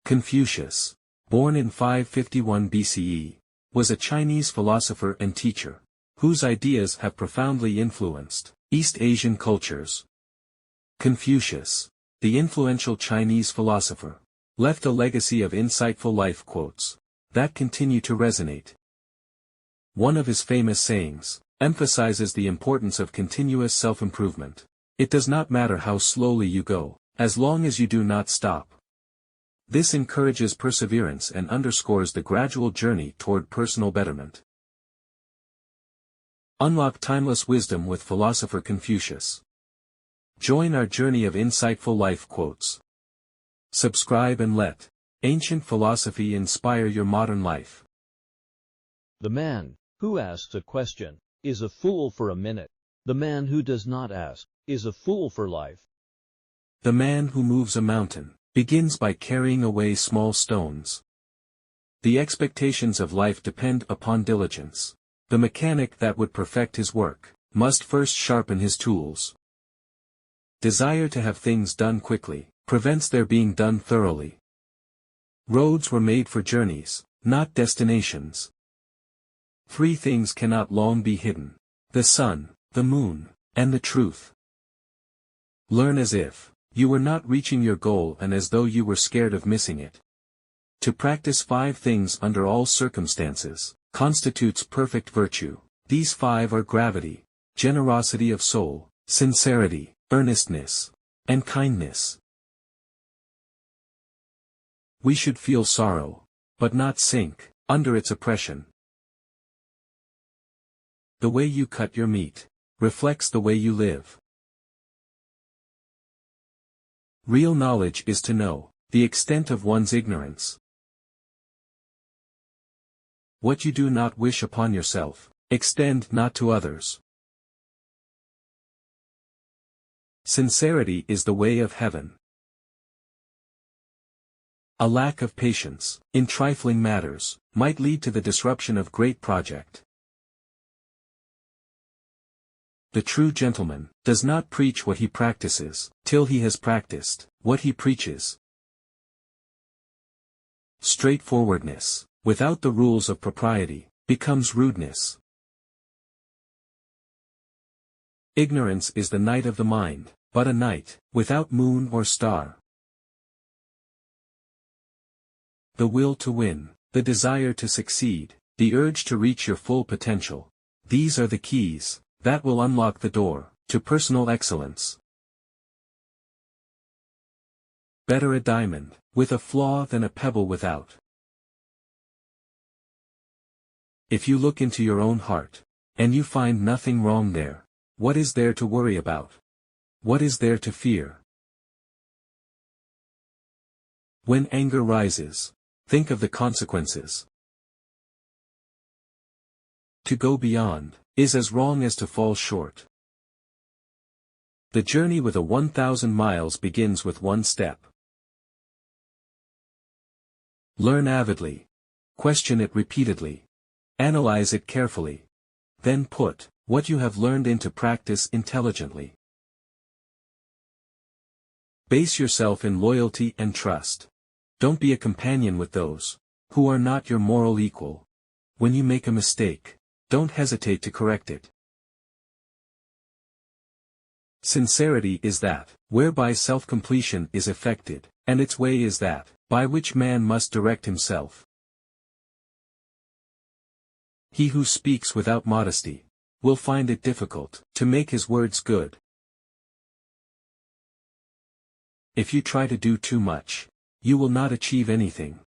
Confucius, born in 551 BCE, was a Chinese philosopher and teacher, whose ideas have profoundly influenced East Asian cultures. Confucius, the influential Chinese philosopher, left a legacy of insightful life quotes that continue to resonate. One of his famous sayings emphasizes the importance of continuous self-improvement. It does not matter how slowly you go, as long as you do not stop. This encourages perseverance and underscores the gradual journey toward personal betterment. Unlock timeless wisdom with philosopher Confucius. Join our journey of insightful life quotes. Subscribe and let ancient philosophy inspire your modern life. The man who asks a question is a fool for a minute. The man who does not ask is a fool for life. The man who moves a mountain begins by carrying away small stones. The expectations of life depend upon diligence. The mechanic that would perfect his work must first sharpen his tools. Desire to have things done quickly prevents their being done thoroughly. Roads were made for journeys, not destinations. Three things cannot long be hidden: the sun, the moon, and the truth. Learn as if you were not reaching your goal and as though you were scared of missing it. To practice 5 things under all circumstances constitutes perfect virtue. These 5 are gravity, generosity of soul, sincerity, earnestness, and kindness. We should feel sorrow, but not sink under its oppression. The way you cut your meat reflects the way you live. Real knowledge is to know the extent of one's ignorance. What you do not wish upon yourself, extend not to others. Sincerity is the way of heaven. A lack of patience in trifling matters might lead to the disruption of great project. The true gentleman does not preach what he practices, till he has practiced what he preaches. Straightforwardness, without the rules of propriety, becomes rudeness. Ignorance is the night of the mind, but a night without moon or star. The will to win, the desire to succeed, the urge to reach your full potential, these are the keys that will unlock the door to personal excellence. Better a diamond with a flaw than a pebble without. If you look into your own heart, and you find nothing wrong there, what is there to worry about? What is there to fear? When anger rises, think of the consequences. To go beyond is as wrong as to fall short. The journey with a 1,000 miles begins with 1 step. Learn avidly. Question it repeatedly. Analyze it carefully. Then put what you have learned into practice intelligently. Base yourself in loyalty and trust. Don't be a companion with those who are not your moral equal. When you make a mistake, don't hesitate to correct it. Sincerity is that whereby self-completion is effected, and its way is that by which man must direct himself. He who speaks without modesty will find it difficult to make his words good. If you try to do too much, you will not achieve anything.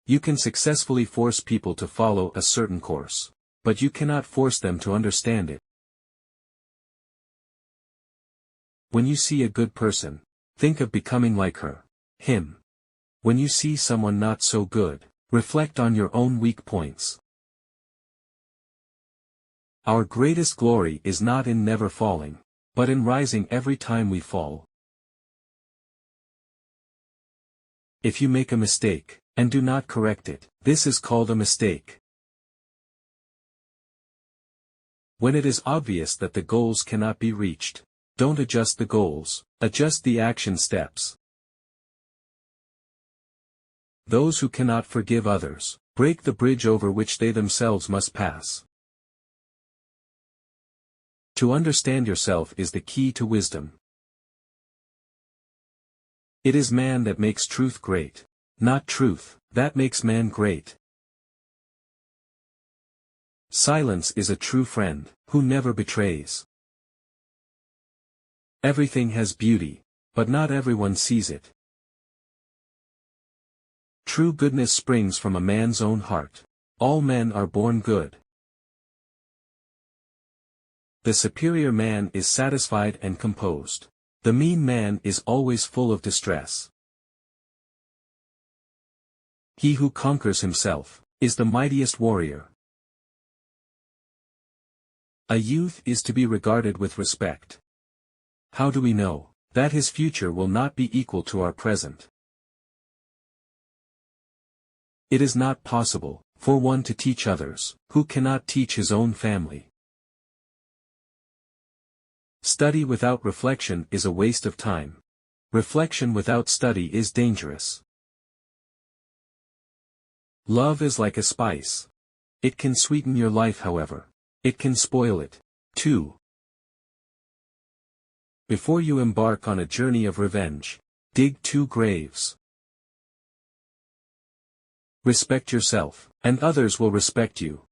You can successfully force people to follow a certain course, but you cannot force them to understand it. When you see a good person, think of becoming like her, him. When you see someone not so good, reflect on your own weak points. Our greatest glory is not in never falling, but in rising every time we fall. If you make a mistake, and do not correct it, this is called a mistake. When it is obvious that the goals cannot be reached, don't adjust the goals, adjust the action steps. Those who cannot forgive others, break the bridge over which they themselves must pass. To understand yourself is the key to wisdom. It is man that makes truth great, not truth that makes man great. Silence is a true friend, who never betrays. Everything has beauty, but not everyone sees it. True goodness springs from a man's own heart. All men are born good. The superior man is satisfied and composed. The mean man is always full of distress. He who conquers himself is the mightiest warrior. A youth is to be regarded with respect. How do we know that his future will not be equal to our present? It is not possible for one to teach others who cannot teach his own family. Study without reflection is a waste of time. Reflection without study is dangerous. Love is like a spice. It can sweeten your life, however. It can spoil it, too. Before you embark on a journey of revenge, dig 2 graves. Respect yourself, and others will respect you.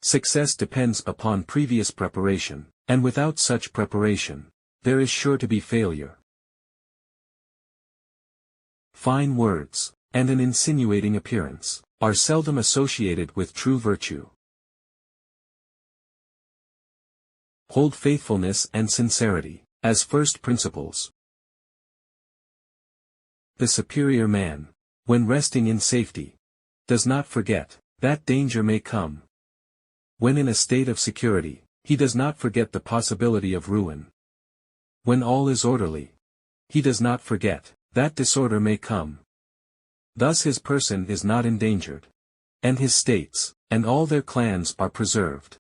Success depends upon previous preparation, and without such preparation, there is sure to be failure. Fine words, and an insinuating appearance, are seldom associated with true virtue. Hold faithfulness and sincerity as first principles. The superior man, when resting in safety, does not forget that danger may come. When in a state of security, he does not forget the possibility of ruin. When all is orderly, he does not forget that disorder may come. Thus his person is not endangered, and his states, and all their clans are preserved.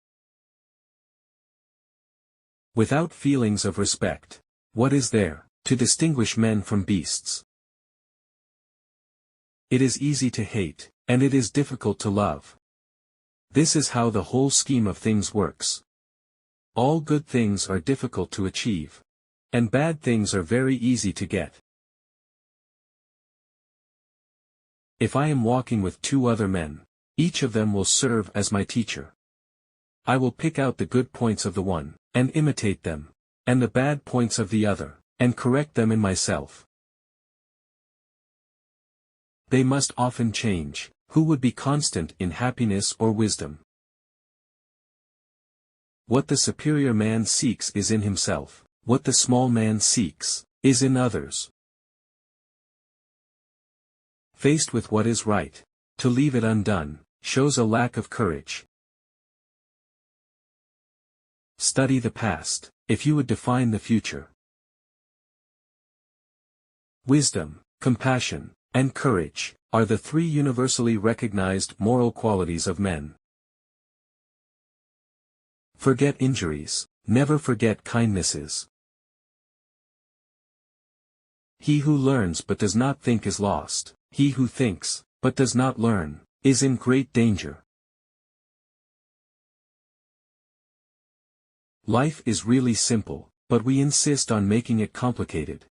Without feelings of respect, what is there to distinguish men from beasts? It is easy to hate, and it is difficult to love. This is how the whole scheme of things works. All good things are difficult to achieve, and bad things are very easy to get. If I am walking with 2 other men, each of them will serve as my teacher. I will pick out the good points of the one, and imitate them, and the bad points of the other, and correct them in myself. They must often change, who would be constant in happiness or wisdom. What the superior man seeks is in himself, what the small man seeks is in others. Faced with what is right, to leave it undone, shows a lack of courage. Study the past, if you would define the future. Wisdom, compassion, and courage are the 3 universally recognized moral qualities of men. Forget injuries, never forget kindnesses. He who learns but does not think is lost. He who thinks, but does not learn, is in great danger. Life is really simple, but we insist on making it complicated.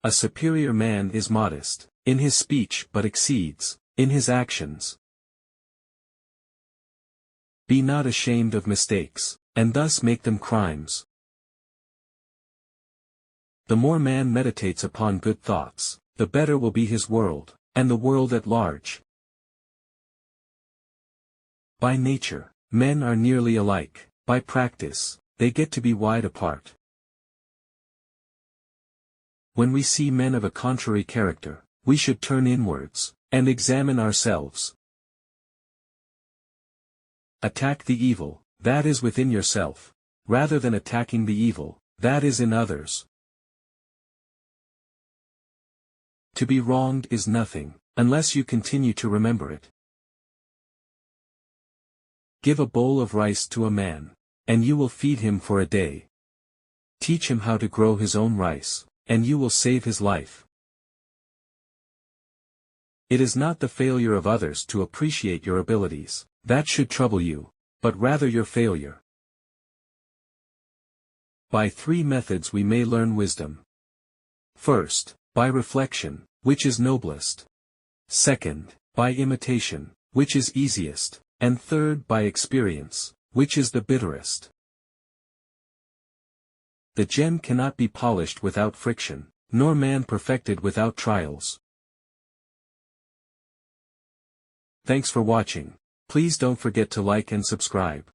A superior man is modest, in his speech but exceeds, in his actions. Be not ashamed of mistakes, and thus make them crimes. The more man meditates upon good thoughts, the better will be his world, and the world at large. By nature, men are nearly alike. By practice, they get to be wide apart. When we see men of a contrary character, we should turn inwards, and examine ourselves. Attack the evil that is within yourself, rather than attacking the evil that is in others. To be wronged is nothing, unless you continue to remember it. Give a bowl of rice to a man, and you will feed him for a day. Teach him how to grow his own rice, and you will save his life. It is not the failure of others to appreciate your abilities that should trouble you, but rather your failure. By 3 methods we may learn wisdom. First, by reflection, which is noblest. Second, by imitation, which is easiest. And third, by experience, which is the bitterest. The gem cannot be polished without friction, nor man perfected without trials. Thanks for watching. Please don't forget to like and subscribe.